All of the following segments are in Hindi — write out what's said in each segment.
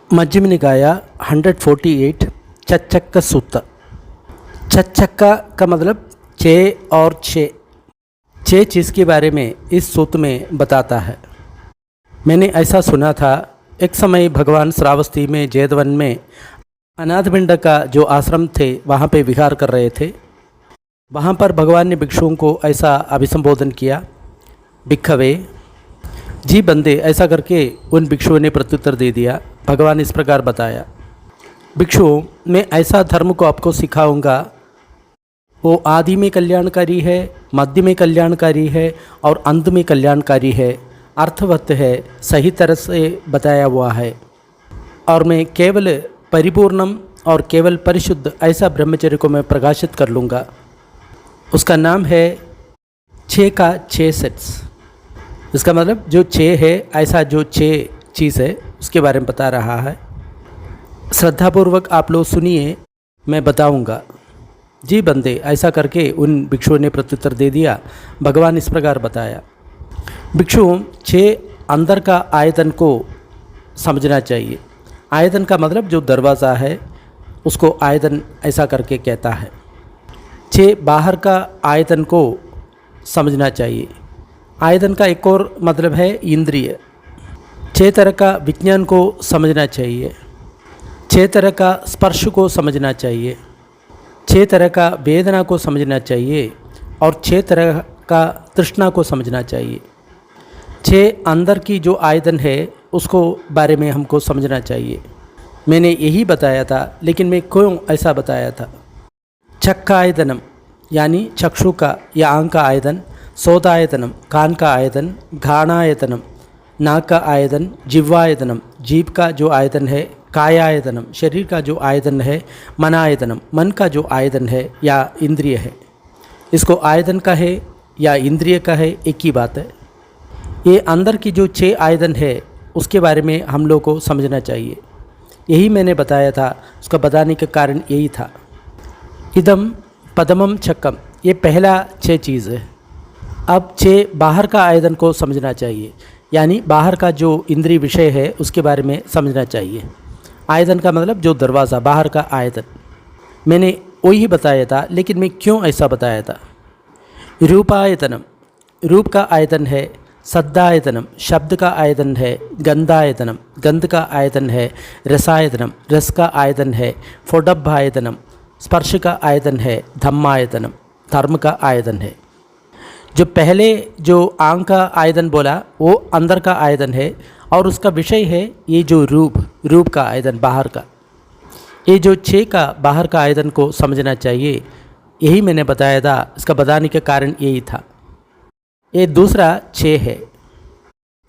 मध्यम निकाय 148 चच्चक्का सूत्र। चच्चक्का का मतलब छः और छः चीज़ के बारे में इस सूत्र में बताता है। मैंने ऐसा सुना था, एक समय भगवान श्रावस्ती में जैतवन में अनाथपिंड का जो आश्रम थे वहाँ पे विहार कर रहे थे। वहाँ पर भगवान ने भिक्षुओं को ऐसा अभिसंबोधन किया, भिक्षवे जी बंदे, ऐसा करके उन भिक्षुओं ने प्रत्युत्तर दे दिया। भगवान इस प्रकार बताया, भिक्षुओं मैं ऐसा धर्म को आपको सिखाऊंगा, वो आदि में कल्याणकारी है, मध्य में कल्याणकारी है और अंत में कल्याणकारी है, अर्थवत है, सही तरह से बताया हुआ है। और मैं केवल परिपूर्णम और केवल परिशुद्ध ऐसा ब्रह्मचर्य को मैं प्रकाशित कर लूँगा। उसका नाम है 6 का 6 सेट्स। इसका मतलब जो 6 है, ऐसा जो 6 चीज़ है उसके बारे में बता रहा है। श्रद्धापूर्वक आप लोग सुनिए, मैं बताऊंगा। जी बंदे, ऐसा करके उन भिक्षुओं ने प्रत्युत्तर दे दिया। भगवान इस प्रकार बताया, भिक्षुओं 6 अंदर का आयतन को समझना चाहिए। आयतन का मतलब जो दरवाज़ा है उसको आयतन ऐसा करके कहता है। 6 बाहर का आयतन को समझना चाहिए। आयतन का एक और मतलब है इंद्रिय। 6 तरह का विज्ञान को समझना चाहिए। 6 तरह का स्पर्श को समझना चाहिए। 6 तरह का वेदना को समझना चाहिए और 6 तरह का तृष्णा को समझना चाहिए। 6 अंदर की जो आयतन है उसको बारे में हमको समझना चाहिए। मैंने यही बताया था, लेकिन मैं क्यों ऐसा बताया था। चक्कायतनम यानी चक्षु का या आंख का आयतन, सोतायतनम कान का आयतन, घाणायतनम नाक का आयतन, जिह्वायतनम जीभ का जो आयतन है, कायायतनम शरीर का जो आयतन है, मनायतनम मन का जो आयतन है या इंद्रिय है। इसको आयतन का है या इंद्रिय का है, एक ही बात है। ये अंदर की जो 6 आयतन है उसके बारे में हम लोग को समझना चाहिए। यही मैंने बताया था, उसका बताने का कारण यही था। इदम पदमम चक्कम, ये पहला 6 चीज़ है। अब 6 बाहर का आयतन को समझना चाहिए, यानी बाहर का जो इंद्रिय विषय है उसके बारे में समझना चाहिए। आयतन का मतलब जो दरवाज़ा, बाहर का आयतन। मैंने वही बताया था, लेकिन मैं क्यों ऐसा बताया था। रूपायतनम रूप का आयतन है, शब्दायतनम शब्द का आयतन है, गंधायतनम गंध का आयतन है, रसायतनम रस का आयतन है, फोडब्बायतनम स्पर्श का आयतन है, धम्मायतनम धर्म का आयतन है। जो पहले जो आंख का आयतन बोला वो अंदर का आयतन है और उसका विषय है ये जो रूप का आयतन बाहर का। ये जो 6 का बाहर का आयतन को समझना चाहिए, यही मैंने बताया था। इसका बताने का कारण यही था। ये दूसरा 6 है।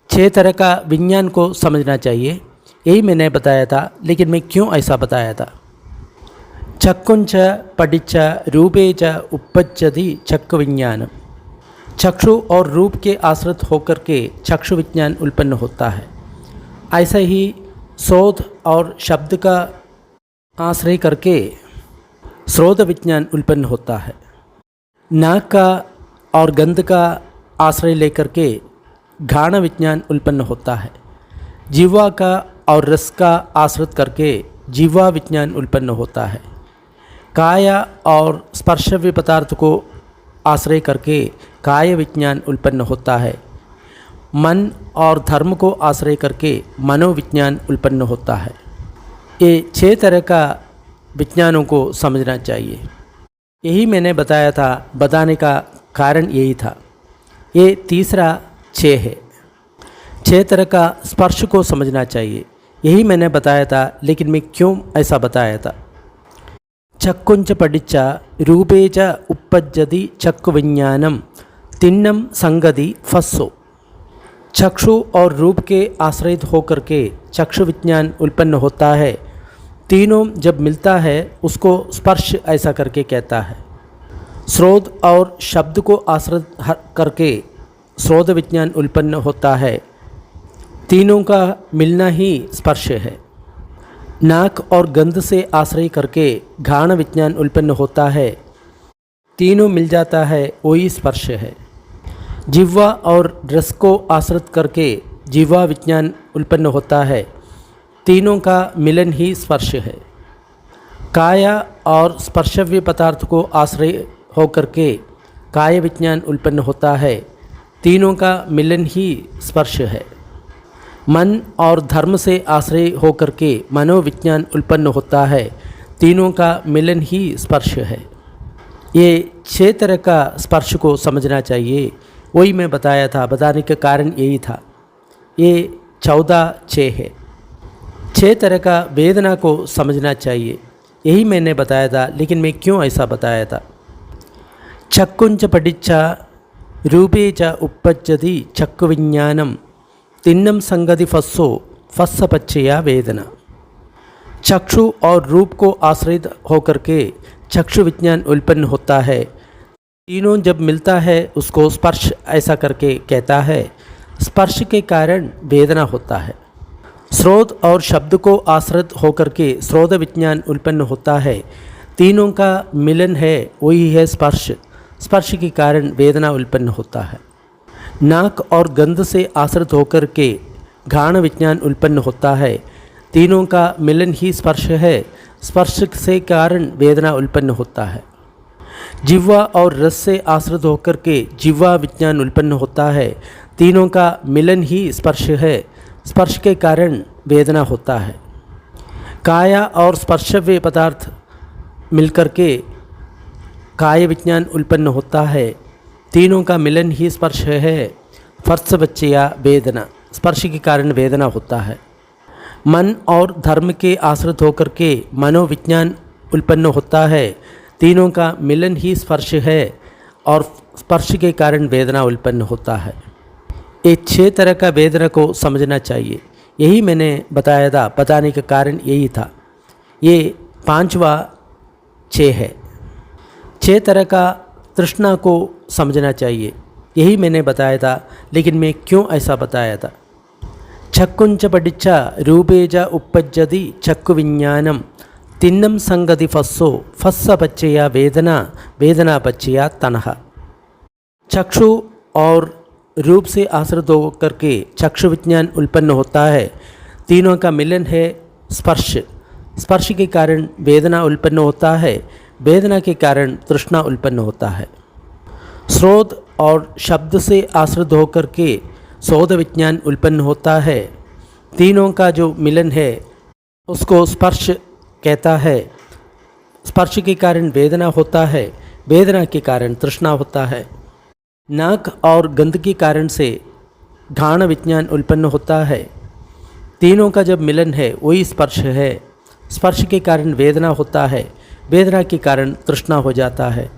6 तरह का विज्ञान को समझना चाहिए, यही मैंने बताया था, लेकिन मैं क्यों ऐसा बताया था। चक्कुंच पटिच रूपे च उपपज्यति चक्षु विज्ञान। चक्षु और रूप के आश्रित होकर के चक्षु विज्ञान उत्पन्न होता है। ऐसा ही शोध और शब्द का आश्रय करके श्रोत विज्ञान उत्पन्न होता है। नाक का और गंध का आश्रय लेकर के घ्राण विज्ञान उत्पन्न होता है। जिह्वा का और रस का आश्रित करके जिह्वा विज्ञान उत्पन्न होता है। काया और स्पर्शव्य पदार्थ को आश्रय करके काय विज्ञान उत्पन्न होता है। मन और धर्म को आश्रय करके मनोविज्ञान उत्पन्न होता है। ये 6 तरह का विज्ञानों को समझना चाहिए। यही मैंने बताया था, बताने का कारण यही था। ये तीसरा 6 है। 6 तरह का स्पर्श को समझना चाहिए, यही मैंने बताया था, लेकिन मैं क्यों ऐसा बताया था। चक्कुंच पटिच रूपे च उपपज्यति चक्षु विज्ञानम तिन्नम संगति फस्सो। चक्षु और रूप के आश्रित होकर के चक्षु विज्ञान उत्पन्न होता है। तीनों जब मिलता है उसको स्पर्श ऐसा करके कहता है। श्रोत और शब्द को आश्रित करके श्रोत विज्ञान उत्पन्न होता है। तीनों का मिलना ही स्पर्श है। नाक और गंध से आश्रय करके घ्राण विज्ञान उत्पन्न होता है। तीनों मिल जाता है, वही स्पर्श है। जिह्वा और रस को आश्रित करके जिह्वा विज्ञान उत्पन्न होता है। तीनों का मिलन ही स्पर्श है। काया और स्पर्शव्य पदार्थ को आश्रय होकर के काय विज्ञान उत्पन्न होता है, तीनों का मिलन ही स्पर्श है। मन और धर्म से आश्रय होकर के मनोविज्ञान उत्पन्न होता है, तीनों का मिलन ही स्पर्श है। ये 6 तरह का स्पर्श को समझना चाहिए, वही मैं बताया था, बताने का कारण यही था। ये 14-6 है। 6 तरह का वेदना को समझना चाहिए, यही मैंने बताया था। लेकिन मैं क्यों ऐसा बताया था? चक्कुंच पटिच्चा रूपे च उपपज्जति चक्कु विज्ञानम तिन्नम संगति फस्सो फस्सपच्चया वेदना। चक्षु और रूप को आश्रित होकर के चक्षु विज्ञान उत्पन्न होता है, तीनों जब मिलता है उसको स्पर्श ऐसा करके कहता है। स्पर्श के कारण वेदना होता है। स्रोत और शब्द को आश्रित होकर के स्रोत विज्ञान उत्पन्न होता है, तीनों का मिलन है, वही है स्पर्श। स्पर्श के कारण वेदना उत्पन्न होता है। नाक और गंध से आश्रित होकर के घ्राण विज्ञान उत्पन्न होता है, तीनों का मिलन ही स्पर्श है। स्पर्श से कारण वेदना उत्पन्न होता है। जिह्वा और रस से आश्रित होकर के जिह्वा विज्ञान उत्पन्न होता है, तीनों का मिलन ही स्पर्श है। स्पर्श के कारण वेदना होता है। काया और स्पर्शव्य पदार्थ मिलकर के काय विज्ञान उत्पन्न होता है, तीनों का मिलन ही स्पर्श है। फर्शबच्चया वेदना, स्पर्श के कारण वेदना होता है। मन और धर्म के आश्रित होकर के मनोविज्ञान उत्पन्न होता है, तीनों का मिलन ही स्पर्श है और स्पर्श के कारण वेदना उत्पन्न होता है। ये 6 तरह का वेदना को समझना चाहिए, यही मैंने बताया था, बताने का कारण यही था। ये 5वां 6 है। 6 तरह का तृष्णा को समझना चाहिए, यही मैंने बताया था। लेकिन मैं क्यों ऐसा बताया था? चक्कुंच पटिच्चा रूपे च उपपज्जति चक्कु विज्ञानम तिन्नम संगति फस्सो फस्सपच्चया वेदना वेदनापच्चया तनः। चक्षु और रूप से आश्रित होकर के चक्षु विज्ञान उत्पन्न होता है, तीनों का मिलन है स्पर्श। स्पर्श के कारण वेदना उत्पन्न होता है, वेदना के कारण तृष्णा उत्पन्न होता है। स्रोत और शब्द से आश्रित होकर के शोध विज्ञान उत्पन्न होता है, तीनों का जो मिलन है उसको स्पर्श कहता है। स्पर्श के कारण वेदना होता है, वेदना के कारण तृष्णा होता है। नाक और गंध के कारण से घ्राण विज्ञान उत्पन्न होता है, तीनों का जब मिलन है वही स्पर्श है। स्पर्श के कारण वेदना होता है, वेदना के कारण तृष्णा हो जाता है।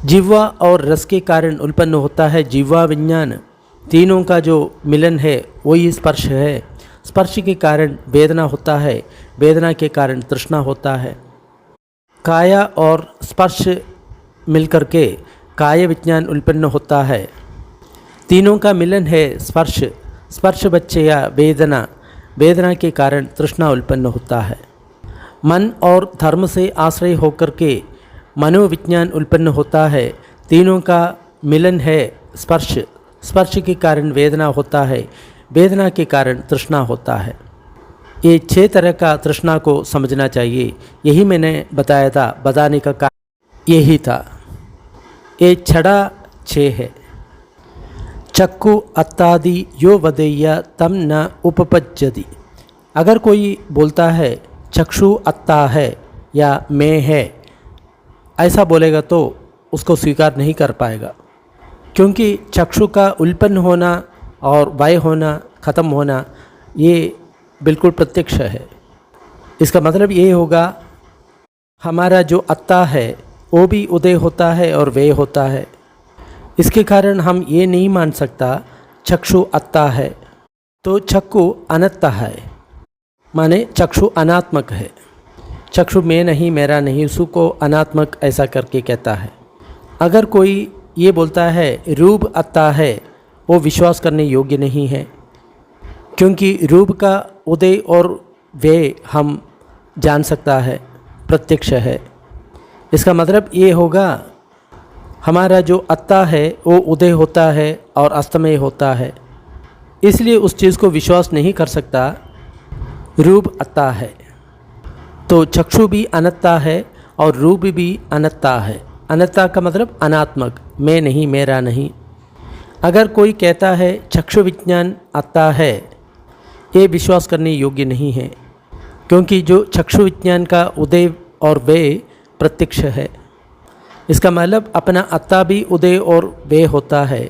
जिह्वा और रस के कारण उत्पन्न होता है जिह्वा विज्ञान, तीनों का जो मिलन है वही स्पर्श है। स्पर्श के कारण वेदना होता है, वेदना के कारण तृष्णा होता है। काया और स्पर्श मिलकर के काय विज्ञान उत्पन्न होता है, तीनों का मिलन है स्पर्श। स्पर्शबच्चया वेदना, वेदना के कारण तृष्णा उत्पन्न होता है। मन और धर्म से आश्रय होकर के मनोविज्ञान उत्पन्न होता है, तीनों का मिलन है स्पर्श। स्पर्श के कारण वेदना होता है, वेदना के कारण तृष्णा होता है। ये 6 तरह का तृष्णा को समझना चाहिए, यही मैंने बताया था, बताने का कारण यही था। ये 6 है। चक्कु अत्तादि यो वदेय तम न उपपज्जति। अगर कोई बोलता है चक्षु अत्ता है या मैं है, ऐसा बोलेगा तो उसको स्वीकार नहीं कर पाएगा, क्योंकि चक्षु का उत्पन्न होना और वाय होना, ख़त्म होना, ये बिल्कुल प्रत्यक्ष है। इसका मतलब ये होगा हमारा जो अत्ता है वो भी उदय होता है और व्यय होता है। इसके कारण हम ये नहीं मान सकता चक्षु अत्ता है तो चक्षु अनत्ता है, माने चक्षु अनात्मक है। चक्षु मैं नहीं, मेरा नहीं, उसको अनात्मक ऐसा करके कहता है। अगर कोई ये बोलता है रूप अत्ता है, वो विश्वास करने योग्य नहीं है, क्योंकि रूप का उदय और व्यय हम जान सकता है, प्रत्यक्ष है। इसका मतलब ये होगा हमारा जो अत्ता है वो उदय होता है और अस्तमय होता है, इसलिए उस चीज़ को विश्वास नहीं कर सकता। रूप अत्ता है। तो चक्षु भी अनत्ता है और रूप भी अनत्ता है। अनत्ता का मतलब अनात्मक, मैं नहीं, मेरा नहीं। अगर कोई कहता है चक्षु विज्ञान अत्ता है, ये विश्वास करने योग्य नहीं है, क्योंकि जो चक्षु विज्ञान का उदय और व्यय प्रत्यक्ष है। इसका मतलब अपना अत्ता भी उदय और व्यय होता है,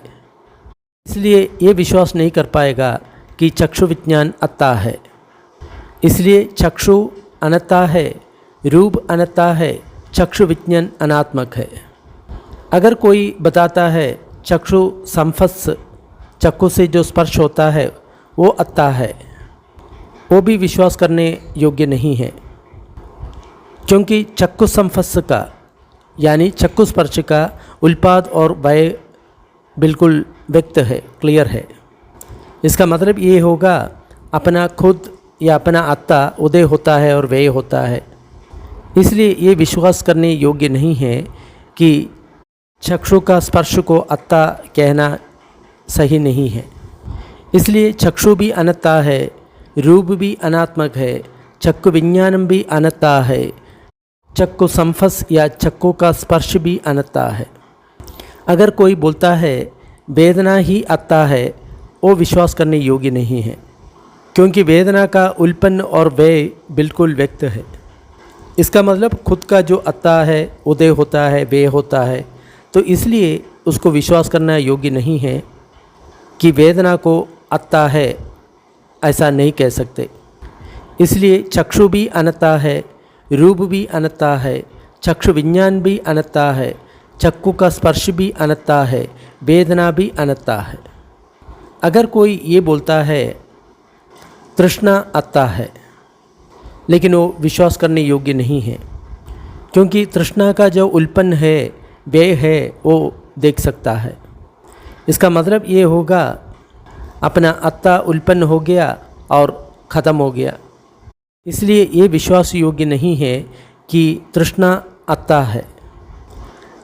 इसलिए ये विश्वास नहीं कर पाएगा कि चक्षु विज्ञान अत्ता है। इसलिए चक्षु अनत्ता है, रूप अनत्ता है, चक्षु विज्ञान अनात्मक है। अगर कोई बताता है चक्षु संफस, चक्षु से जो स्पर्श होता है वो अत्ता है, वो भी विश्वास करने योग्य नहीं है, क्योंकि चक्षु संफस का यानी चक्षु स्पर्श का उल्पाद और व्यय बिल्कुल व्यक्त है, क्लियर है। इसका मतलब ये होगा अपना खुद या अपना आत्ता उदय होता है और व्यय होता है। इसलिए ये विश्वास करने योग्य नहीं है कि चक्षु का स्पर्श को अत्ता कहना सही नहीं है। इसलिए चक्षु भी अनत्ता है, रूप भी अनात्मक है, चक्षु विज्ञानम भी अनत्ता है, चक्षु संफस या चक्षु का स्पर्श भी अनत्ता है। अगर कोई बोलता है वेदना ही अत्ता है, वो विश्वास करने योग्य नहीं है, क्योंकि वेदना का उल्पन्न और व्यय बिल्कुल व्यक्त है। इसका मतलब खुद का जो अत्ता है उदय होता है, व्यय होता है, तो इसलिए उसको विश्वास करना योग्य नहीं है कि वेदना को अत्ता है, ऐसा नहीं कह सकते। इसलिए चक्षु भी अनत्ता है, रूप भी अनत्ता है, चक्षु विज्ञान भी अनत्ता है, चक्षु का स्पर्श भी अनत्ता है, वेदना भी अनत्ता है। अगर कोई ये बोलता है तृष्णा अत्ता है, लेकिन वो विश्वास करने योग्य नहीं है, क्योंकि तृष्णा का जो उल्पन्न है, व्यय है, वो देख सकता है। इसका मतलब ये होगा अपना अत्ता उल्पन्न हो गया और ख़त्म हो गया। इसलिए ये विश्वास योग्य नहीं है कि तृष्णा अत्ता है।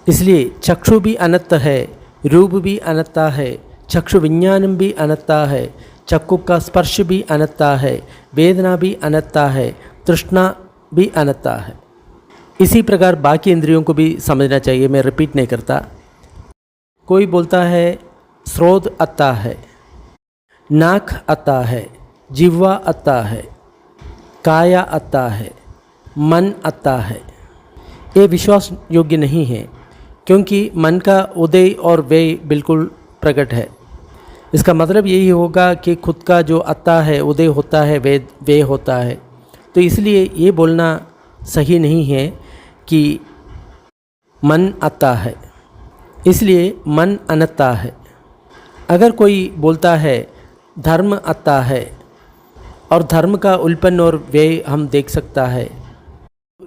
इसलिए चक्षु भी अनत्त है, रूप भी अनत्ता है, चक्षु विज्ञानम भी अनत्ता है, चक्षु का स्पर्श भी अनत्ता है, वेदना भी अनत्ता है, तृष्णा भी अनत्ता है। इसी प्रकार बाकी इंद्रियों को भी समझना चाहिए, मैं रिपीट नहीं करता। कोई बोलता है स्रोत अत्ता है, नाक अत्ता है, जिह्वा अत्ता है, काया अत्ता है, मन अत्ता है। ये विश्वास योग्य नहीं है, क्योंकि मन का उदय और व्यय बिल्कुल प्रकट है। इसका मतलब यही होगा कि खुद का जो अत्ता है उदय होता है, व्यय होता है। तो इसलिए ये बोलना सही नहीं है कि मन अत्ता है, इसलिए मन अनत्ता है। अगर कोई बोलता है धर्म अत्ता है और धर्म का उल्पन्न और व्यय हम देख सकता है,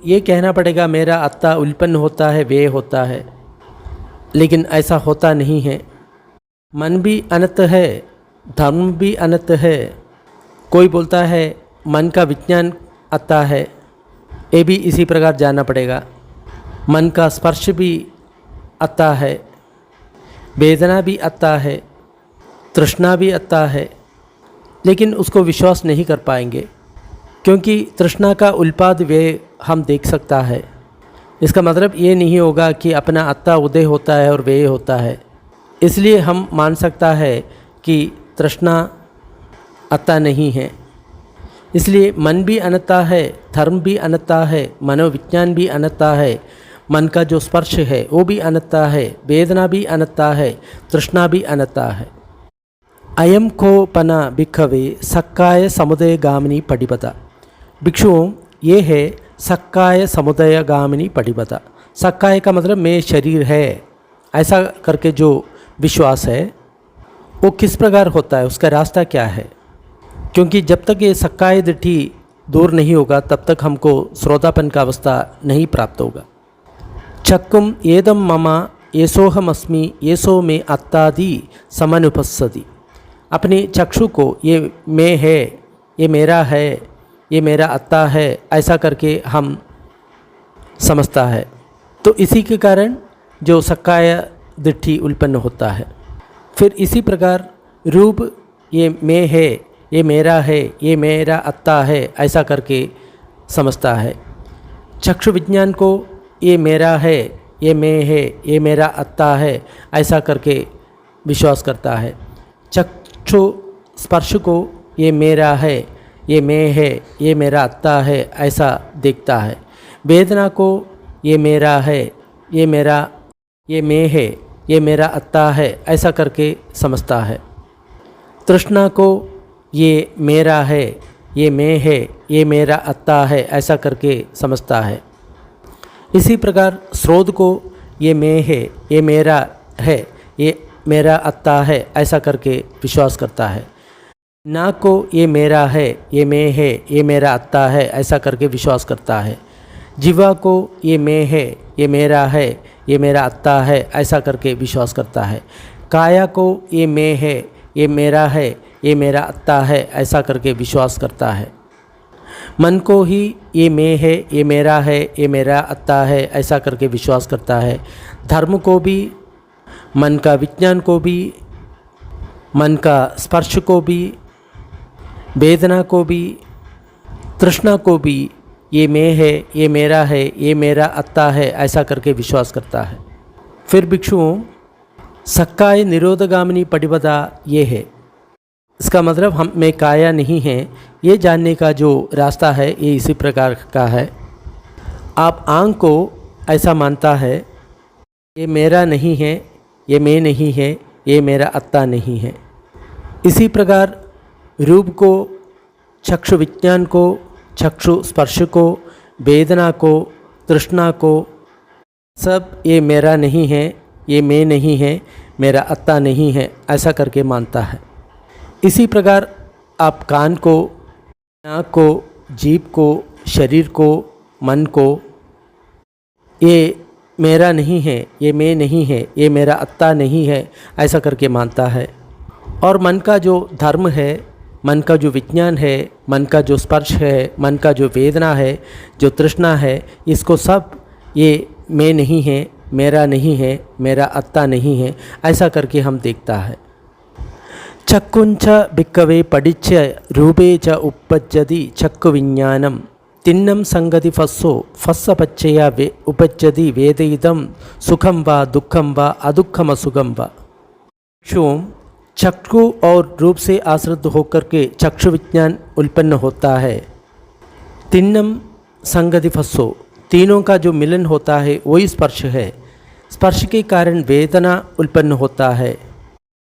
ये कहना पड़ेगा मेरा अत्ता उल्पन्न होता है, व्यय होता है, लेकिन ऐसा होता नहीं है। मन भी अनंत है, धर्म भी अनंत है। कोई बोलता है मन का विज्ञान अत्ता है, ये भी इसी प्रकार जानना पड़ेगा। मन का स्पर्श भी अत्ता है, वेदना भी अत्ता है, तृष्णा भी अत्ता है, लेकिन उसको विश्वास नहीं कर पाएंगे, क्योंकि तृष्णा का उल्पाद व्यय हम देख सकता है। इसका मतलब ये नहीं होगा कि अपना अत्ता उदय होता है और व्यय होता है। इसलिए हम मान सकता है कि तृष्णा अत्ता नहीं है। इसलिए मन भी अनत्ता है, धर्म भी अनत्ता है, मनोविज्ञान भी अनत्ता है, मन का जो स्पर्श है वो भी अनत्ता है, वेदना भी अनत्ता है, तृष्णा भी अनत्ता है। अयम को पना भिक्खवे सक्काय समुदय गामिनी पटिपता। भिक्षुओं, ये है सक्काय समुदय गामिनी पटिपता। सक्काय का मतलब मैं शरीर है, ऐसा करके जो विश्वास है वो किस प्रकार होता है, उसका रास्ता क्या है। क्योंकि जब तक ये सक्काय दृष्टि दूर नहीं होगा तब तक हमको श्रोतापन का अवस्था नहीं प्राप्त होगा। चक्कुम एदम ममा येसोहमस्मि येसो में अत्तादि समनुपस्सति। अपने चक्षु को ये मैं है, ये मेरा है, ये मेरा अत्ता है, ऐसा करके हम समझता है। तो इसी के कारण जो सक्काय दृष्टि उत्पन्न होता है। फिर इसी प्रकार रूप ये मैं है, ये मेरा है, ये मेरा अत्ता है, ऐसा करके समझता है। चक्षु विज्ञान को ये मेरा है, ये मैं है, ये मेरा अत्ता है, ऐसा करके विश्वास करता है। चक्षु स्पर्श को ये मेरा है, ये मैं है, ये मेरा अत्ता है, ऐसा देखता है। वेदना को ये मेरा है, ये मैं है, ये मेरा अत्ता है, ऐसा करके समझता है। तृष्णा को ये मेरा है, ये मैं है, ये मेरा अत्ता है, ऐसा करके समझता है। इसी प्रकार स्रोत को ये मैं है, ये मेरा है, ये मेरा अत्ता है, ऐसा करके विश्वास करता है। नाक को ये मेरा है, ये मैं है, ये मेरा अत्ता है, ऐसा करके विश्वास करता है। जिह्वा को ये मैं है, ये मेरा है, ये मेरा अत्ता है, ऐसा करके विश्वास करता है। काया को ये मैं है, ये मेरा है, ये मेरा अत्ता है, ऐसा करके विश्वास करता है। मन को ही ये मैं है, ये मेरा है, ये मेरा अत्ता है, ऐसा करके विश्वास करता है। धर्म को भी, मन का विज्ञान को भी, मन का स्पर्श को भी, वेदना को भी, तृष्णा को भी ये मैं है, ये मेरा है, ये मेरा अत्ता है, ऐसा करके विश्वास करता है। फिर भिक्षुओं, सक्काय निरोधगामिनी पटिपदा ये है। इसका मतलब हम में काया नहीं है, ये जानने का जो रास्ता है ये इसी प्रकार का है। आप आँख को ऐसा मानता है, ये मेरा नहीं है, ये मैं नहीं है, ये मेरा अत्ता नहीं है। इसी प्रकार रूप को, चक्षु विज्ञान को, चक्षु स्पर्श को, वेदना को, तृष्णा को, सब ये मेरा नहीं है, ये मैं नहीं है, मेरा अत्ता नहीं है, ऐसा करके मानता है। इसी प्रकार आप कान को, नाक को, जीभ को, शरीर को, मन को ये मेरा नहीं है, ये मैं नहीं है, ये मेरा अत्ता नहीं है, ऐसा करके मानता है। और मन का जो धर्म है, मन का जो विज्ञान है, मन का जो स्पर्श है, मन का जो वेदना है, जो तृष्णा है, इसको सब ये मैं नहीं है, मेरा नहीं है, मेरा अत्ता नहीं है, ऐसा करके हम देखता है। चक्कुंच भिक्कवे पडिच्च रूपे च उपपज्जति चक्कु विज्ञानम तिन्नम संगति फस्सो फस्सपच्चया उपज्जति वेदइदं सुखम वा दुखम वा अदुखम असुखम वा। चक्षु और रूप से आश्रित होकर के चक्षु विज्ञान उत्पन्न होता है। तिन्नम संगति फस्सो, तीनों का जो मिलन होता है वही स्पर्श है। स्पर्श के कारण वेदना उत्पन्न होता है।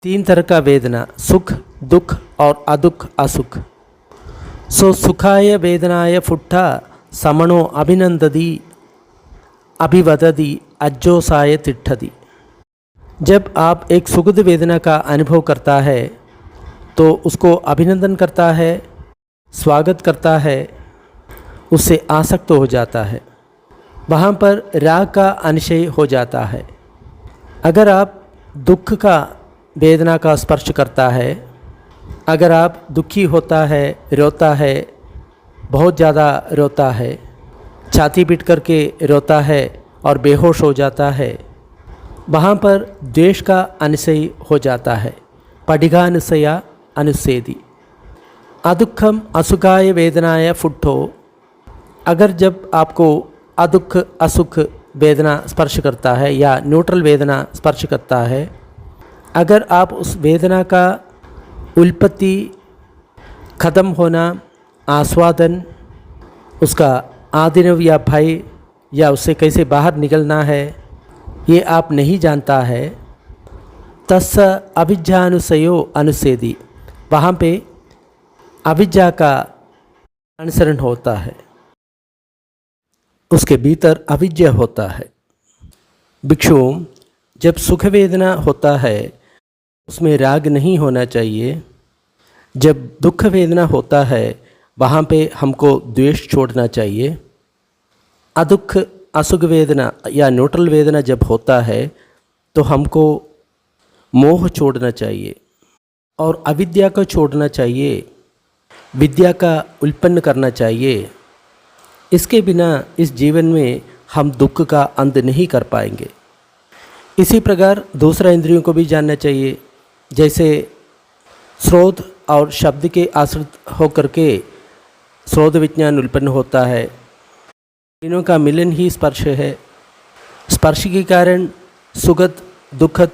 तीन तरह का वेदना, सुख, दुख और अदुख असुख। सो सुखाय वेदनाय फुट्टा समणो अभिनंदति अभिवदति अज्जोसाय तिष्ठति। जब आप एक सुखद वेदना का अनुभव करता है तो उसको अभिनंदन करता है, स्वागत करता है, उससे आसक्त हो जाता है, वहाँ पर राग का अनिश्चय हो जाता है। अगर आप दुख का वेदना का स्पर्श करता है, अगर आप दुखी होता है, रोता है, बहुत ज़्यादा रोता है, छाती पीट करके रोता है और बेहोश हो जाता है, वहाँ पर द्वेष का अनिश्चय हो जाता है। पडिगानुसया अनुसेदी। अदुखम असुखाय वेदनाय फुट्टो। अगर जब आपको अदुख असुख वेदना स्पर्श करता है या न्यूट्रल वेदना स्पर्श करता है, अगर आप उस वेदना का उत्पत्ति, ख़त्म होना, आस्वादन, उसका आदिनव या भय या उससे कैसे बाहर निकलना है ये आप नहीं जानता है, तस्स अविज्ञानुसयो अनुसेदी। वहाँ पे अविज्ञा का अनुसरण होता है, उसके भीतर अविज्ञा होता है। भिक्षुओं, जब सुख वेदना होता है उसमें राग नहीं होना चाहिए। जब दुख वेदना होता है वहाँ पे हमको द्वेष छोड़ना चाहिए। अदुख असुख वेदना या न्यूट्रल वेदना जब होता है तो हमको मोह छोड़ना चाहिए और अविद्या को छोड़ना चाहिए, विद्या का उत्पन्न करना चाहिए। इसके बिना इस जीवन में हम दुख का अंत नहीं कर पाएंगे। इसी प्रकार दूसरा इंद्रियों को भी जानना चाहिए। जैसे स्रोत और शब्द के आश्रित होकर के स्रोत विज्ञान उत्पन्न होता है। तीनों का मिलन ही स्पर्श है। स्पर्श के कारण सुखद दुखद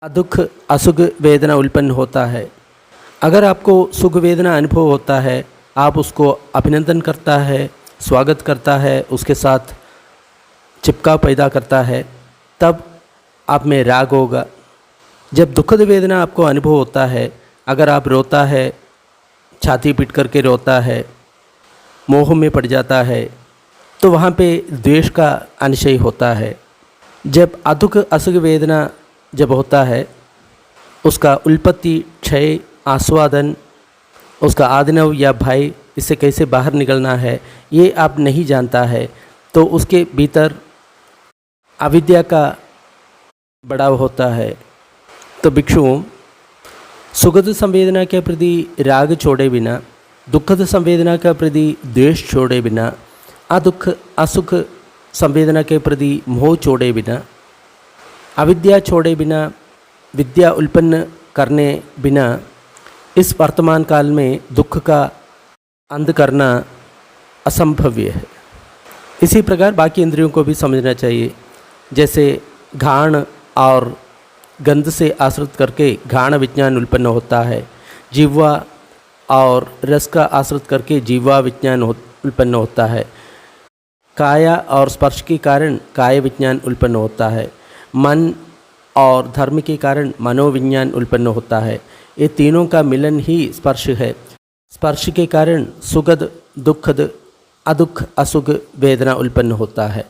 अदुख असुख वेदना उत्पन्न होता है। अगर आपको सुख वेदना अनुभव होता है, आप उसको अभिनंदन करता है, स्वागत करता है, उसके साथ चिपकाव पैदा करता है, तब आप में राग होगा। जब दुखद वेदना आपको अनुभव होता है, अगर आप रोता है, छाती पीट करके रोता है, मोह में पड़ जाता है, तो वहाँ पे द्वेष का अनिश्चय होता है। जब अदुख असुख वेदना जब होता है, उसका उत्पत्ति, क्षय, आस्वादन, उसका आदिनव या भय, इससे कैसे बाहर निकलना है, ये आप नहीं जानता है, तो उसके भीतर अविद्या का बढ़ाव होता है। तो भिक्षुओं, सुखद संवेदना के प्रति राग छोड़े बिना, दुखद संवेदना के प्रति द्वेष छोड़े बिना, अदुख असुख संवेदना के प्रति मोह छोड़े बिना, अविद्या छोड़े बिना, विद्या उत्पन्न करने बिना इस वर्तमान काल में दुख का अंत करना असंभव्य है। इसी प्रकार बाकी इंद्रियों को भी समझना चाहिए। जैसे घ्राण और गंध से आश्रित करके घ्राण विज्ञान उत्पन्न होता है, जिह्वा और रस का आश्रित करके जिह्वा विज्ञान उत्पन्न होता है, काया और स्पर्श के कारण काय विज्ञान उत्पन्न होता है, मन और धर्म के कारण मनोविज्ञान उत्पन्न होता है। ये तीनों का मिलन ही स्पर्श है। स्पर्श के कारण सुखद दुखद अदुख असुख वेदना उत्पन्न होता है।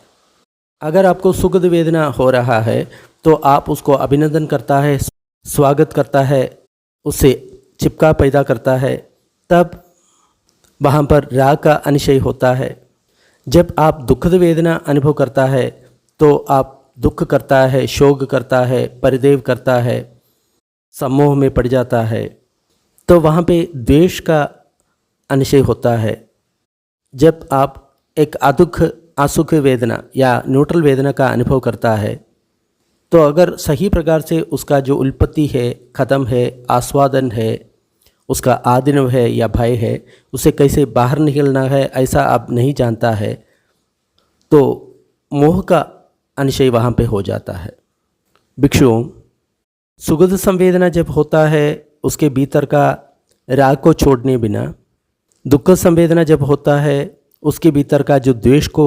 अगर आपको सुखद वेदना हो रहा है तो आप उसको अभिनंदन करता है, स्वागत करता है, उससे चिपका पैदा करता है, तब वहाँ पर राग का अनिश्चय होता है। जब आप दुखद वेदना अनुभव करता है तो आप दुख करता है, शोक करता है, परिदेव करता है, सम्मोह में पड़ जाता है, तो वहाँ पे द्वेष का अनिश्चय होता है। जब आप एक अदुख असुख वेदना या न्यूट्रल वेदना का अनुभव करता है, तो अगर सही प्रकार से उसका जो उत्पत्ति है, ख़त्म है, आस्वादन है, उसका आदिनव है या भय है, उसे कैसे बाहर निकलना है ऐसा आप नहीं जानता है, तो मोह का अनिश्चय वहाँ पे हो जाता है। भिक्षुओं, सुखद संवेदना जब होता है, उसके भीतर का राग को छोड़ने बिना, दुखद संवेदना जब होता है, उसके भीतर का जो द्वेष को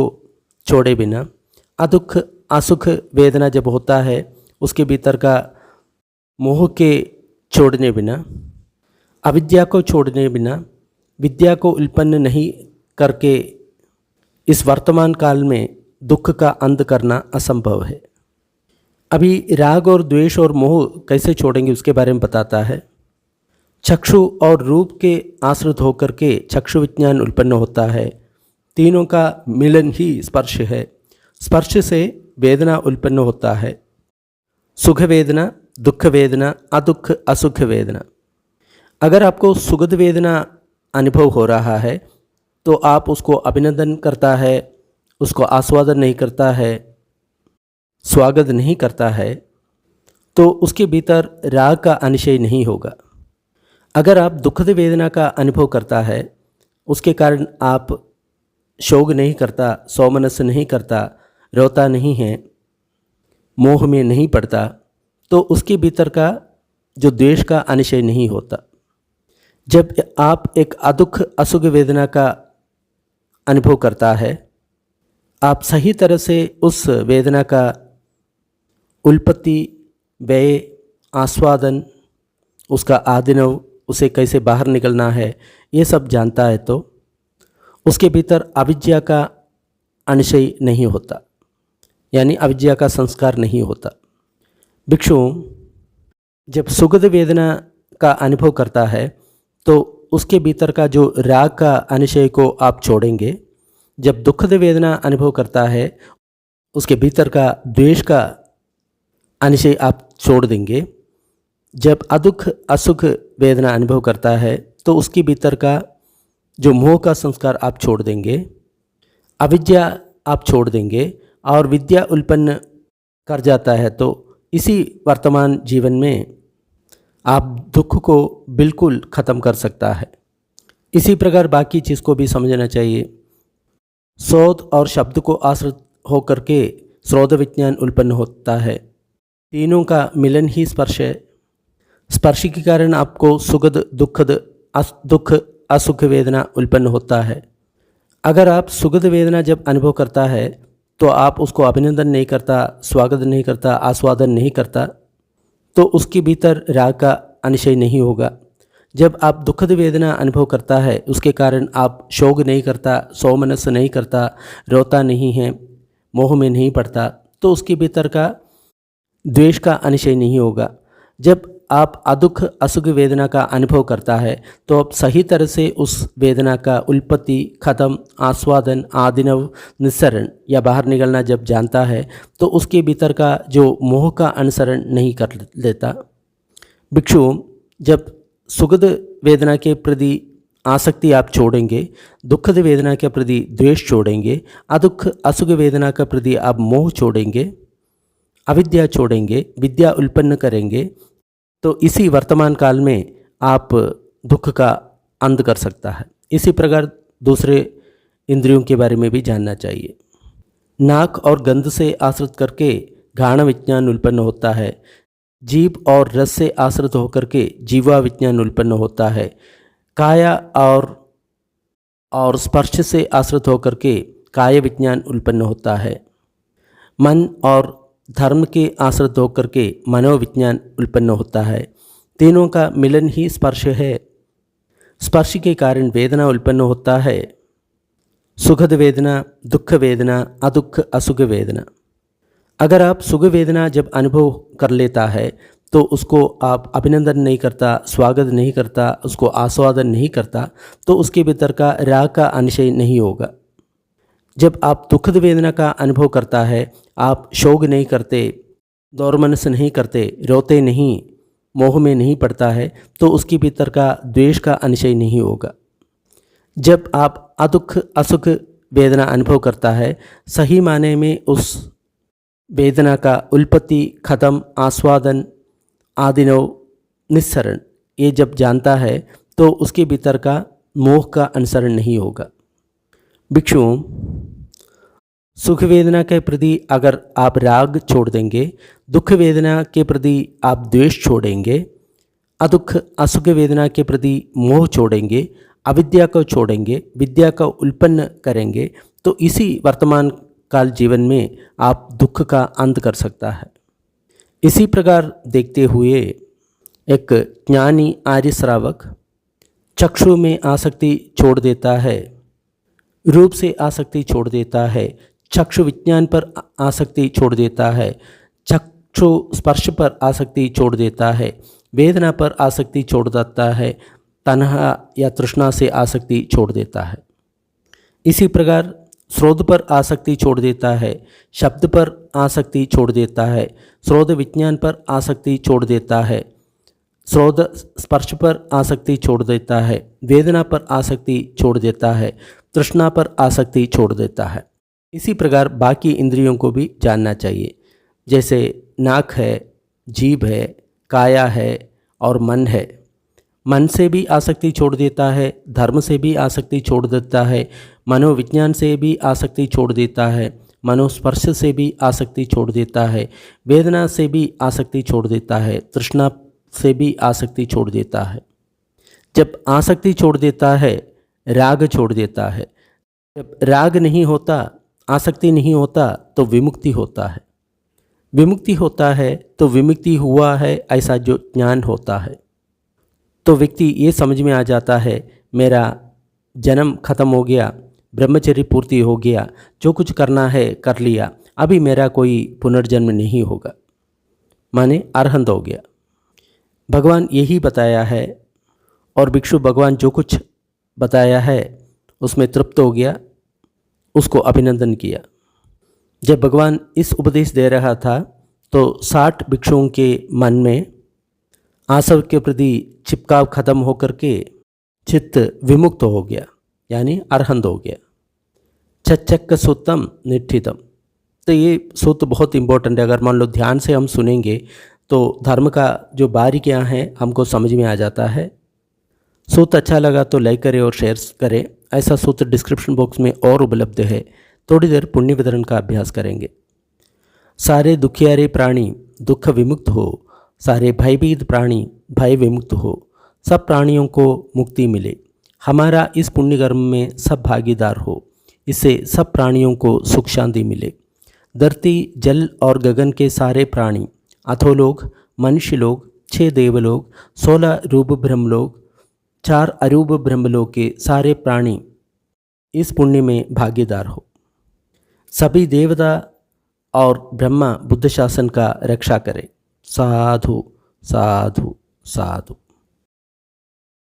छोड़े बिना, अदुख असुख वेदना जब होता है, उसके भीतर का मोह के छोड़ने बिना, अविद्या को छोड़ने बिना, विद्या को उत्पन्न नहीं करके इस वर्तमान काल में दुख का अंत करना असंभव है। अभी राग और द्वेष और मोह कैसे छोड़ेंगे उसके बारे में बताता है। चक्षु और रूप के आश्रित होकर के चक्षु विज्ञान उत्पन्न होता है। तीनों का मिलन ही स्पर्श है। स्पर्श से वेदना उत्पन्न होता है, सुख वेदना, दुख वेदना, अदुख असुख वेदना। अगर आपको सुखद वेदना अनुभव हो रहा है तो आप उसको अभिनंदन करता है, उसको आस्वादन नहीं करता है, स्वागत नहीं करता है, तो उसके भीतर राग का अनिश्चय नहीं होगा। अगर आप दुखद वेदना का अनुभव करता है, उसके कारण आप शोक नहीं करता, सौमनस्य नहीं करता, रोता नहीं है, मोह में नहीं पड़ता, तो उसके भीतर का जो द्वेष का अनिश्चय नहीं होता। जब आप एक अदुख असुख वेदना का अनुभव करता है, आप सही तरह से उस वेदना का उत्पत्ति, व्यय, आस्वादन, उसका आदिनव, उसे कैसे बाहर निकलना है, ये सब जानता है, तो उसके भीतर अविद्या का अनिश्चय नहीं होता, यानी अविद्या का संस्कार नहीं होता। भिक्षुओं, जब सुखद वेदना का अनुभव करता है तो उसके भीतर का जो राग का अनिश्चय को आप छोड़ेंगे। जब दुखद वेदना अनुभव करता है, उसके भीतर का द्वेष का अनिश्चय आप छोड़ देंगे। जब अदुख असुख वेदना अनुभव करता है तो उसके भीतर का जो मोह का संस्कार आप छोड़ देंगे, अविद्या आप छोड़ देंगे और विद्या उत्पन्न कर जाता है। तो इसी वर्तमान जीवन में आप दुख को बिल्कुल ख़त्म कर सकता है। इसी प्रकार बाकी चीज़ को भी समझना चाहिए। स्रोत और शब्द को आश्रित होकर के स्रोत विज्ञान उत्पन्न होता है। तीनों का मिलन ही स्पर्श है। स्पर्श के कारण आपको सुखद दुखद दुख असुख वेदना उत्पन्न होता है। अगर आप सुखद वेदना जब अनुभव करता है तो आप उसको अभिनंदन नहीं करता, स्वागत नहीं करता, आस्वादन नहीं करता, तो उसके भीतर राग का अनिश्चय नहीं होगा। जब आप दुखद वेदना अनुभव करता है उसके कारण आप शोक नहीं करता, सौमनस नहीं करता, रोता नहीं है, मोह में नहीं पड़ता, तो उसके भीतर का द्वेष का अनिश्चय नहीं होगा। जब आप अदुख असुख वेदना का अनुभव करता है तो आप सही तरह से उस वेदना का उत्पत्ति, खत्म, आस्वादन, आदिनव, निस्सरण या बाहर निकलना जब जानता है तो उसके भीतर का जो मोह का अनुसरण नहीं कर लेता। भिक्षु, जब सुखद वेदना के प्रति आसक्ति आप छोड़ेंगे, दुखद वेदना के प्रति द्वेष छोड़ेंगे, अदुख असुख वेदना के प्रति आप मोह छोड़ेंगे, अविद्या छोड़ेंगे, विद्या उत्पन्न करेंगे, तो इसी वर्तमान काल में आप दुख का अंत कर सकता है। इसी प्रकार दूसरे इंद्रियों के बारे में भी जानना चाहिए। नाक और गंध से आश्रित करके घ्राण विज्ञान उत्पन्न होता है। जीभ और रस से आश्रित होकर के जीवा विज्ञान उत्पन्न होता है। काया और स्पर्श से आश्रित होकर के काय विज्ञान उत्पन्न होता है। मन और धर्म के आश्रित होकर के मनोविज्ञान उत्पन्न होता है। तीनों का मिलन ही स्पर्श है। स्पर्श के कारण वेदना उत्पन्न होता है। सुखद वेदना, दुख वेदना, अदुख असुख वेदना। अगर आप सुख वेदना जब अनुभव कर लेता है तो उसको आप अभिनंदन नहीं करता, स्वागत नहीं करता, उसको आस्वादन नहीं करता, तो उसके भीतर का राग का अनिश्चय नहीं होगा। जब आप दुखद वेदना का अनुभव करता है, आप शोक नहीं करते, दौर्मनस नहीं करते, रोते नहीं, मोह में नहीं पड़ता है, तो उसके भीतर का द्वेष का अनिश्चय नहीं होगा। जब आप अदुख असुख वेदना अनुभव करता है, सही माने में उस वेदना का उत्पत्ति, खत्म, आस्वादन, आदिनव, निस्सरण ये जब जानता है तो उसके भीतर का मोह का अनुसरण नहीं होगा। भिक्षुओं, सुख वेदना के प्रति अगर आप राग छोड़ देंगे, दुख वेदना के प्रति आप द्वेष छोड़ेंगे, अदुख असुख वेदना के प्रति मोह छोड़ेंगे, अविद्या को छोड़ेंगे, विद्या का उत्पन्न करेंगे, तो इसी वर्तमान काल जीवन में आप दुख का अंत कर सकता है। इसी प्रकार देखते हुए एक ज्ञानी आर्य श्रावक चक्षु में आसक्ति छोड़ देता है, रूप से आसक्ति छोड़ देता है, चक्षु विज्ञान पर आसक्ति छोड़ देता है, चक्षु स्पर्श पर आसक्ति छोड़ देता है, वेदना पर आसक्ति छोड़ देता है, तन्हा या तृष्णा से आसक्ति छोड़ देता है। इसी प्रकार स्रोत पर आसक्ति छोड़ देता है, शब्द पर आसक्ति छोड़ देता है, स्रोत विज्ञान पर आसक्ति छोड़ देता है, स्रोत स्पर्श पर आसक्ति छोड़ देता है, वेदना पर आसक्ति छोड़ देता है, तृष्णा पर आसक्ति छोड़ देता है। इसी प्रकार बाकी इंद्रियों को भी जानना चाहिए, जैसे नाक है, जीभ है, काया है और मन है। मन से भी आसक्ति छोड़ देता है, धर्म से भी आसक्ति छोड़ देता है, मनोविज्ञान से भी आसक्ति छोड़ देता है, मनोस्पर्श से भी आसक्ति छोड़ देता है, वेदना से भी आसक्ति छोड़ देता है, तृष्णा से भी आसक्ति छोड़ देता है। जब आसक्ति छोड़ देता है, राग छोड़ देता है। जब राग नहीं होता, आसक्ति नहीं होता, तो विमुक्ति होता है। विमुक्ति होता है तो विमुक्ति हुआ है ऐसा जो ज्ञान होता है, तो व्यक्ति ये समझ में आ जाता है मेरा जन्म खत्म हो गया, ब्रह्मचर्य पूर्ति हो गया, जो कुछ करना है कर लिया, अभी मेरा कोई पुनर्जन्म नहीं होगा, माने अरहंत हो गया। भगवान यही बताया है और भिक्षु भगवान जो कुछ बताया है उसमें तृप्त हो गया, उसको अभिनंदन किया। जब भगवान इस उपदेश दे रहा था तो 60 भिक्षुओं के मन में आसव के प्रति चिपकाव खत्म होकर के चित्त विमुक्त हो गया, यानी अरहंत हो गया। चच्चक सूतम निठितम, तो ये सूत्र बहुत इंपॉर्टेंट है। अगर मान लो ध्यान से हम सुनेंगे तो धर्म का जो बारीकियां हैं हमको समझ में आ जाता है। सूत्र अच्छा लगा तो लाइक करें और शेयर करें। ऐसा सूत्र डिस्क्रिप्शन बॉक्स में और उपलब्ध है। थोड़ी देर पुण्य वितरण का अभ्यास करेंगे। सारे दुखियारे प्राणी दुख विमुक्त हो, सारे भयभीत प्राणी भय विमुक्त हो, सब प्राणियों को मुक्ति मिले। हमारा इस पुण्य कर्म में सब भागीदार हो, इससे सब प्राणियों को सुख शांति मिले। धरती जल और गगन के सारे प्राणी, अधोलोक, मनुष्य लोग, 6 देवलोक, 16 रूप ब्रह्मलोक, 4 अरूप ब्रह्मलोक के सारे प्राणी इस पुण्य में भागीदार हो। सभी देवता और ब्रह्मा बुद्ध शासन का रक्षा करे। साधु साधु साधु।